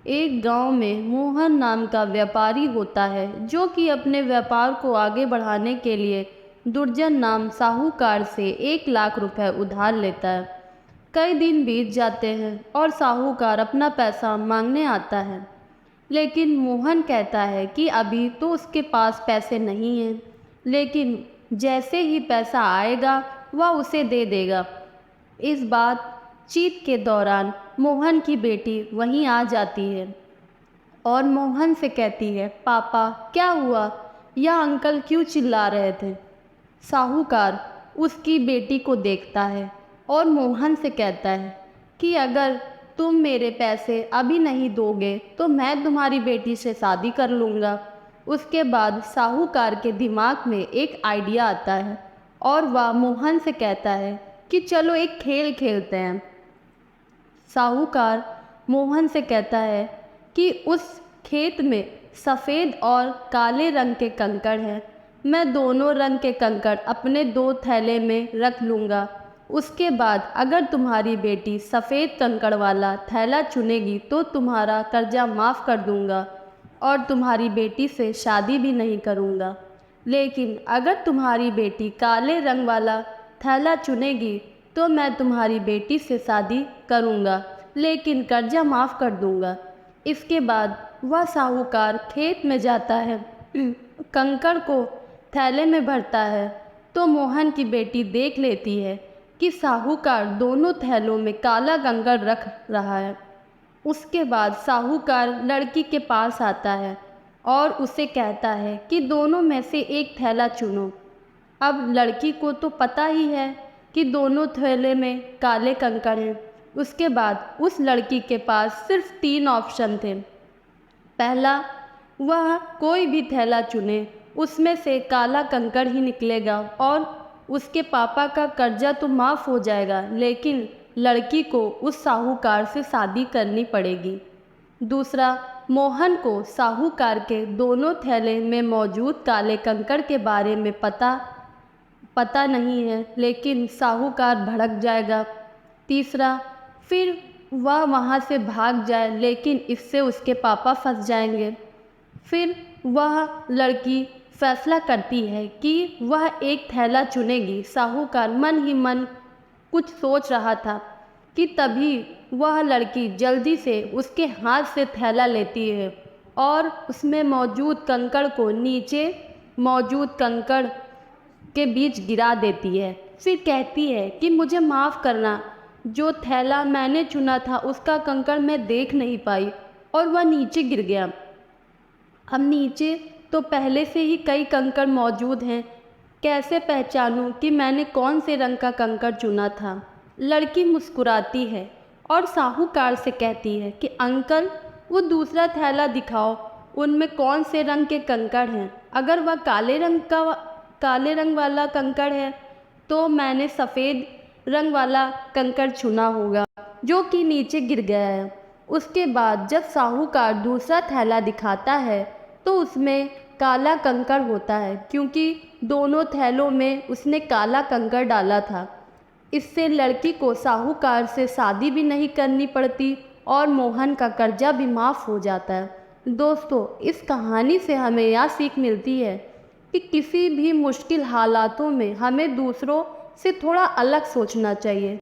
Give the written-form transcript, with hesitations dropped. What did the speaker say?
एक गांव में मोहन नाम का व्यापारी होता है जो कि अपने व्यापार को आगे बढ़ाने के लिए दुर्जन नाम साहूकार से 1 लाख रुपए उधार लेता है। कई दिन बीत जाते हैं और साहूकार अपना पैसा मांगने आता है, लेकिन मोहन कहता है कि अभी तो उसके पास पैसे नहीं हैं, लेकिन जैसे ही पैसा आएगा वह उसे दे देगा। इस बातचीत के दौरान मोहन की बेटी वहीं आ जाती है और मोहन से कहती है, पापा क्या हुआ, यह अंकल क्यों चिल्ला रहे थे। साहूकार उसकी बेटी को देखता है और मोहन से कहता है कि अगर तुम मेरे पैसे अभी नहीं दोगे तो मैं तुम्हारी बेटी से शादी कर लूँगा। उसके बाद साहूकार के दिमाग में एक आइडिया आता है और वह मोहन से कहता है कि चलो एक खेल खेलते हैं। साहूकार मोहन से कहता है कि उस खेत में सफ़ेद और काले रंग के कंकड़ हैं, मैं दोनों रंग के कंकड़ अपने 2 थैले में रख लूँगा। उसके बाद अगर तुम्हारी बेटी सफ़ेद कंकड़ वाला थैला चुनेगी तो तुम्हारा कर्जा माफ़ कर दूँगा और तुम्हारी बेटी से शादी भी नहीं करूँगा। लेकिन अगर तुम्हारी बेटी काले रंग वाला थैला चुनेगी तो मैं तुम्हारी बेटी से शादी करूँगा, लेकिन कर्जा माफ़ कर दूँगा। इसके बाद वह साहूकार खेत में जाता है, कंकड़ को थैले में भरता है तो मोहन की बेटी देख लेती है कि साहूकार दोनों थैलों में काला कंकड़ रख रहा है। उसके बाद साहूकार लड़की के पास आता है और उसे कहता है कि दोनों में से एक थैला चुनो। अब लड़की को तो पता ही है कि दोनों थैले में काले कंकड़ हैं। उसके बाद उस लड़की के पास सिर्फ 3 ऑप्शन थे। पहला, वह कोई भी थैला चुने, उसमें से काला कंकड़ ही निकलेगा और उसके पापा का कर्जा तो माफ़ हो जाएगा, लेकिन लड़की को उस साहूकार से शादी करनी पड़ेगी। दूसरा, मोहन को साहूकार के दोनों थैले में मौजूद काले कंकड़ के बारे में पता नहीं है, लेकिन साहूकार भड़क जाएगा। तीसरा, फिर वह वहाँ से भाग जाए, लेकिन इससे उसके पापा फंस जाएंगे। फिर वह लड़की फैसला करती है कि वह एक थैला चुनेगी। साहूकार मन ही मन कुछ सोच रहा था कि तभी वह लड़की जल्दी से उसके हाथ से थैला लेती है और उसमें मौजूद कंकड़ को नीचे मौजूद कंकड़ के बीच गिरा देती है। फिर कहती है कि मुझे माफ़ करना, जो थैला मैंने चुना था उसका कंकड़ मैं देख नहीं पाई और वह नीचे गिर गया। अब नीचे तो पहले से ही कई कंकड़ मौजूद हैं, कैसे पहचानूं कि मैंने कौन से रंग का कंकड़ चुना था। लड़की मुस्कुराती है और साहूकार से कहती है कि अंकल वो दूसरा थैला दिखाओ, उनमें कौन से रंग के कंकड़ हैं। अगर वह काले रंग वाला कंकड़ है तो मैंने सफ़ेद रंग वाला कंकड़ चुना होगा जो कि नीचे गिर गया है। उसके बाद जब साहूकार दूसरा थैला दिखाता है तो उसमें काला कंकड़ होता है, क्योंकि दोनों थैलों में उसने काला कंकड़ डाला था। इससे लड़की को साहूकार से शादी भी नहीं करनी पड़ती और मोहन का कर्जा भी माफ़ हो जाता है। दोस्तों, इस कहानी से हमें यह सीख मिलती है कि किसी भी मुश्किल हालातों में हमें दूसरों से थोड़ा अलग सोचना चाहिए।